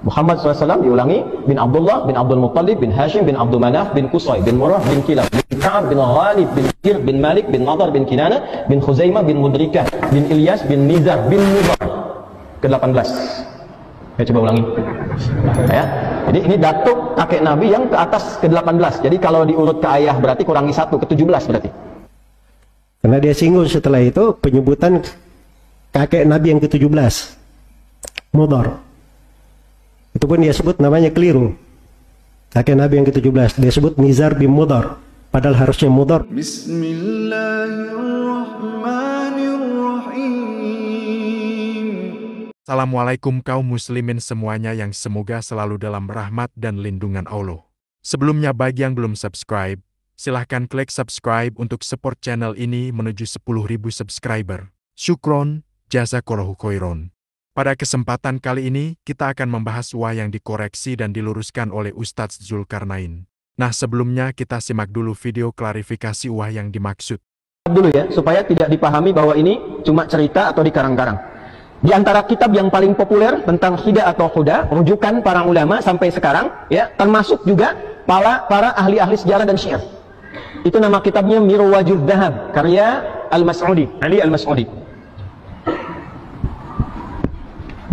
Muhammad SAW diulangi, bin Abdullah, bin Abdul Muttalib, bin Hashim, bin Abdul Manaf, bin Qusay, bin Murrah, bin Kilab, bin Ka'ab, bin Ghalib, bin Fir, bin Malik, bin Nadar, bin Kinana, bin Khuzaimah, bin Mudrikah, bin Ilyas, bin Nizar, bin Mudar. Ke-18. Saya coba ulangi. Ya. Jadi ini datuk kakek Nabi yang ke atas ke-18. Jadi kalau diurut ke ayah berarti kurangi 1, ke-17 berarti. Karena dia singgung setelah itu penyebutan kakek Nabi yang ke-17. Mudar. Itu pun dia sebut namanya keliru. Kakek Nabi yang ke-17 dia sebut Nizar bin Mudar, padahal harusnya Mudar. Bismillahirrahmanirrahim. Assalamualaikum kaum muslimin semuanya yang semoga selalu dalam rahmat dan lindungan Allah. Sebelumnya bagi yang belum subscribe, silahkan klik subscribe untuk support channel ini menuju 10.000 subscriber. Syukron, jazakallahu khairon. Pada kesempatan kali ini, kita akan membahas wa yang dikoreksi dan diluruskan oleh Ustadz Zulkarnain. Nah, sebelumnya kita simak dulu video klarifikasi wa yang dimaksud. Dulu ya, supaya tidak dipahami bahwa ini cuma cerita atau dikarang-karang. Di antara kitab yang paling populer tentang hida atau huda, rujukan para ulama sampai sekarang, ya, termasuk juga para ahli-ahli sejarah dan syiar. Itu nama kitabnya Mirwajud Dhahab, karya Al-Mas'udi, Ali Al-Mas'udi.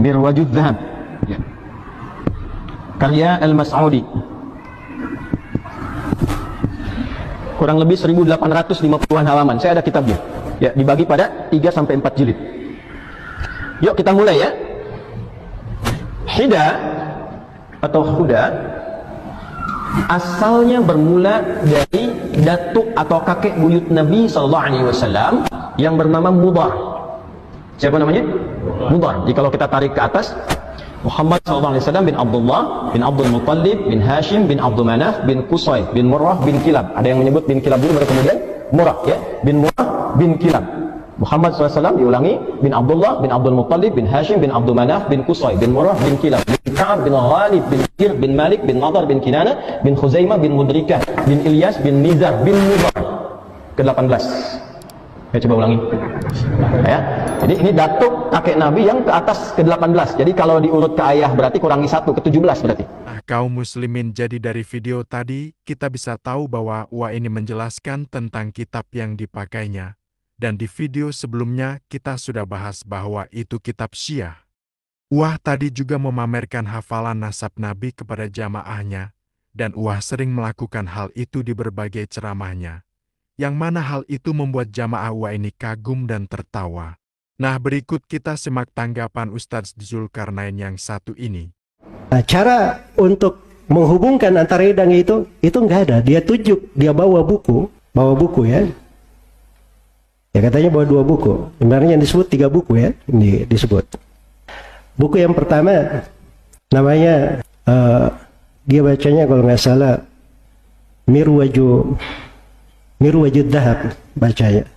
Mirwajud Dhahab, ya. Karya Al-Mas'udi. Kurang lebih 1850-an halaman. Saya ada kitabnya. Ya, dibagi pada 3-4 jilid. Yuk kita mulai ya. Hida atau huda asalnya bermula dari datuk atau kakek buyut Nabi SAW yang bernama Mudar. Siapa namanya? Mudar. Jadi kalau kita tarik ke atas, Muhammad SAW bin Abdullah, bin Abdul Muttalib, bin Hashim, bin Abdul Manaf, bin Qusay, bin Murrah, bin Kilab. Ada yang menyebut bin Kilab dulu, baru kemudian Murrah, ya. Bin Murrah, bin Kilab. Muhammad SAW diulangi, bin Abdullah, bin Abdul Muttalib, bin Hashim, bin Abdul Manaf, bin Qusay, bin Murrah, bin Kilab, bin Ka'ab, bin Ghalib, bin Fir, bin Malik, bin Nadar, bin Kinana, bin Khuzaimah, bin Mudrikah, bin Ilyas, bin Nizar, bin Mudar. Ke-18. Saya coba ulangi. Ya. Jadi ini datuk kakek Nabi yang ke atas ke-18. Jadi kalau diurut ke ayah berarti kurangi 1, ke-17 berarti. Nah, kaum muslimin, jadi dari video tadi kita bisa tahu bahwa wa ini menjelaskan tentang kitab yang dipakainya. Dan di video sebelumnya kita sudah bahas bahwa itu kitab Syiah. Wah tadi juga memamerkan hafalan nasab Nabi kepada jamaahnya. Dan Wah sering melakukan hal itu di berbagai ceramahnya. Yang mana hal itu membuat jamaah Wah ini kagum dan tertawa. Nah, berikut kita simak tanggapan Ustadz Zulkarnain yang satu ini. Nah, cara untuk menghubungkan antara hidang itu nggak ada. Dia tunjuk, dia bawa buku ya. Ya katanya bawa 2 buku. Sebenarnya yang disebut 3 buku ya, ini disebut. Buku yang pertama namanya dia bacanya kalau nggak salah Mirwajud Dhahab bacanya.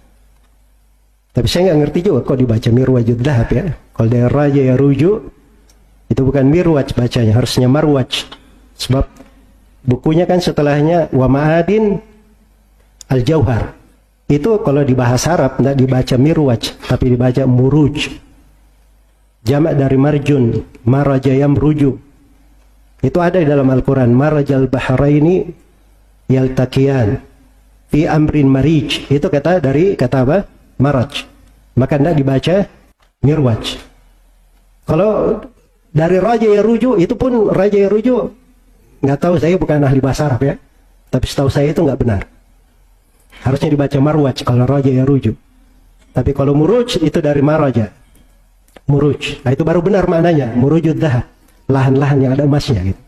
Tapi saya nggak ngerti juga kok dibaca Mirwajud Dhahab ya. Kalau dari Raja ya rujuk, itu bukan Mirwaj bacanya, harusnya Marwaj. Sebab bukunya kan setelahnya Wa Ma'adin Al-Jauhar. Itu kalau di bahasa Arab tidak dibaca Mirwaj, tapi dibaca Muruj. Jamak dari Marjun, Maraja Yamruju. Itu ada di dalam Al-Quran. Marajal Bahraini Yaltaqiyan fi amrin marij. Itu kata apa? Maraj. Maka tidak dibaca Mirwaj. Kalau dari Raja Yaruju, itu pun Raja Yaruju, nggak tahu, saya bukan ahli bahasa Arab ya, tapi setahu saya itu nggak benar. Harusnya dibaca Marwaj kalau Raja Yaruju. Tapi kalau Muruj itu dari Maraja. Muruj. Nah, itu baru benar maknanya. Murujud Dhahab. Lahan-lahan yang ada emasnya gitu.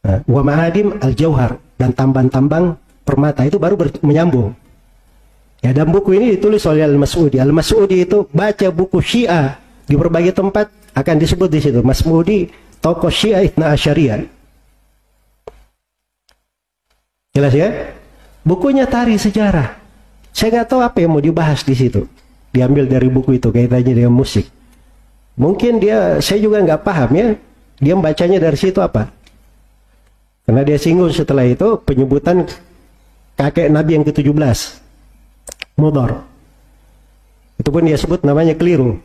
Nah, Wa Ma'adim Al-Jauhar, dan tambang-tambang permata, itu baru menyambung. Ya, dan buku ini ditulis oleh Al-Mas'udi. Al-Mas'udi itu baca buku Syiah di berbagai tempat akan disebut di situ. Mas'udi tokoh Syiah Ithna Asyariyah. Jelas ya? Bukunya Tarikh Sejarah. Saya nggak tahu apa yang mau dibahas di situ. Diambil dari buku itu kaitannya dengan musik. Mungkin saya juga nggak paham ya. Dia membacanya dari situ apa? Karena dia singgung setelah itu penyebutan kakek Nabi yang ke-17. Mudar. Itu pun dia sebut namanya keliru.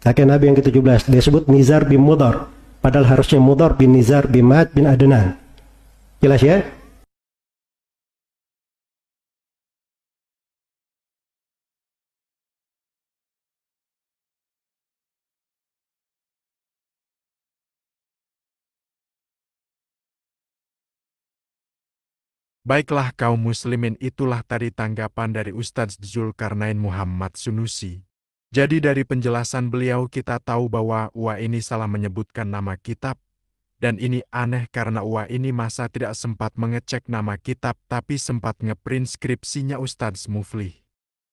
Kakek Nabi yang ke-17 dia sebut Nizar bin Mudar, Padahal harusnya Mudhar bin Nizar bin Ma'ad bin Adnan. Jelas ya? Baiklah kaum muslimin, itulah tadi tanggapan dari Ustadz Zulkarnain Muhammad Sunusi. Jadi dari penjelasan beliau kita tahu bahwa Uwa ini salah menyebutkan nama kitab. Dan ini aneh karena Uwa ini masa tidak sempat mengecek nama kitab tapi sempat ngeprint skripsinya Ustadz Muflih.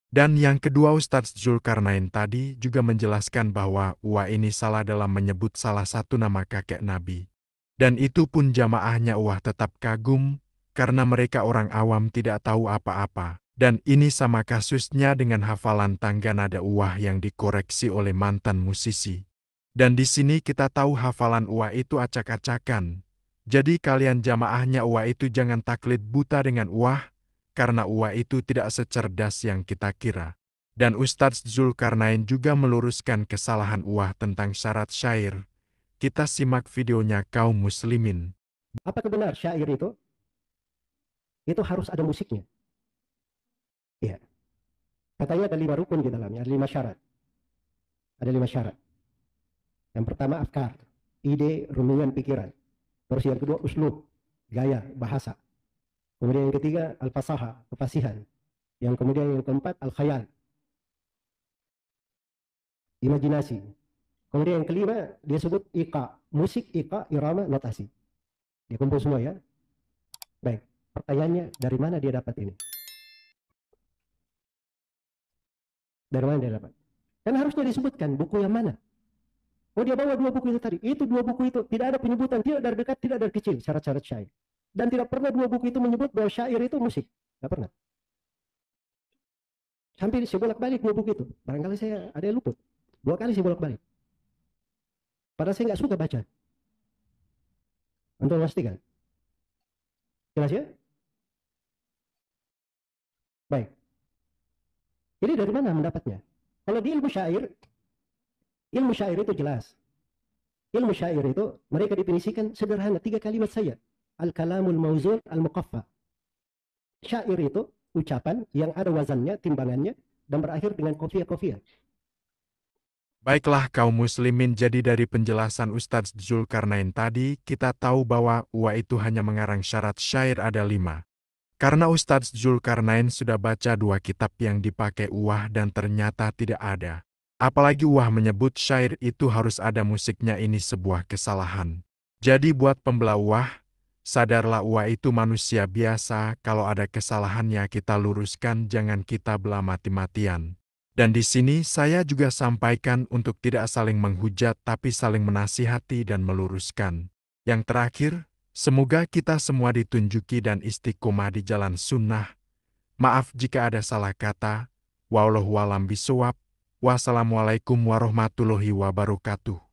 Dan yang kedua, Ustadz Zulkarnain tadi juga menjelaskan bahwa Uwa ini salah dalam menyebut salah satu nama kakek Nabi. Dan itu pun jamaahnya Uwa tetap kagum, karena mereka orang awam tidak tahu apa-apa. Dan ini sama kasusnya dengan hafalan tangga nada Uwa yang dikoreksi oleh mantan musisi. Dan di sini kita tahu hafalan Uwa itu acak-acakan. Jadi kalian jamaahnya Uwa itu jangan taklid buta dengan Uwa, karena Uwa itu tidak secerdas yang kita kira. Dan Ustadz Zulkarnain juga meluruskan kesalahan Uwa tentang syarat syair. Kita simak videonya kaum muslimin. Apakah benar syair itu harus ada musiknya? Ya. Katanya ada 5 rukun di dalamnya, ada 5 syarat. Ada 5 syarat. Yang pertama afkar, ide, rumian pikiran. Terus yang kedua uslub, gaya, bahasa. Kemudian yang ketiga al-fasaha, kefasihan. Yang kemudian yang keempat al-khayal, imajinasi. Kemudian yang kelima dia sebut iqa, musik, iqa, irama, notasi. Dia kumpul semua ya. Baik, pertanyaannya dari mana dia dapat ini? Dari mana dia dapat? Kan harusnya disebutkan buku yang mana. Oh, dia bawa 2 buku itu tadi. Itu 2 buku itu tidak ada penyebutan, tidak dari dekat, tidak dari kecil, syarat-syarat syair. Dan tidak pernah 2 buku itu menyebut bahwa syair itu musik. Tidak pernah. Sampai saya bolak-balik 2 buku itu. Barangkali saya ada yang luput. 2 kali saya bolak-balik. Padahal saya nggak suka baca. Untuk memastikan. Jelas ya? Baik. Ini dari mana mendapatnya? Kalau di ilmu syair itu jelas. Ilmu syair itu mereka definisikan sederhana, 3 kalimat saja. Al-kalamul mauzun al-muqaffa. Syair itu ucapan yang ada wazannya, timbangannya, dan berakhir dengan qafiyah-qafiyah. Baiklah kaum muslimin, jadi dari penjelasan Ustadz Zulkarnain tadi, kita tahu bahwa Uwa itu hanya mengarang syarat syair ada 5. Karena Ustadz Zulkarnain sudah baca 2 kitab yang dipakai Uwa dan ternyata tidak ada. Apalagi Uwa menyebut syair itu harus ada musiknya, ini sebuah kesalahan. Jadi buat pembela Uwa, sadarlah Uwa itu manusia biasa, kalau ada kesalahannya kita luruskan, jangan kita bela mati-matian. Dan di sini saya juga sampaikan untuk tidak saling menghujat tapi saling menasihati dan meluruskan. Yang terakhir, semoga kita semua ditunjuki dan istiqomah di jalan sunnah. Maaf jika ada salah kata. Wallahu a'lam bishawab. Wassalamualaikum warahmatullahi wabarakatuh.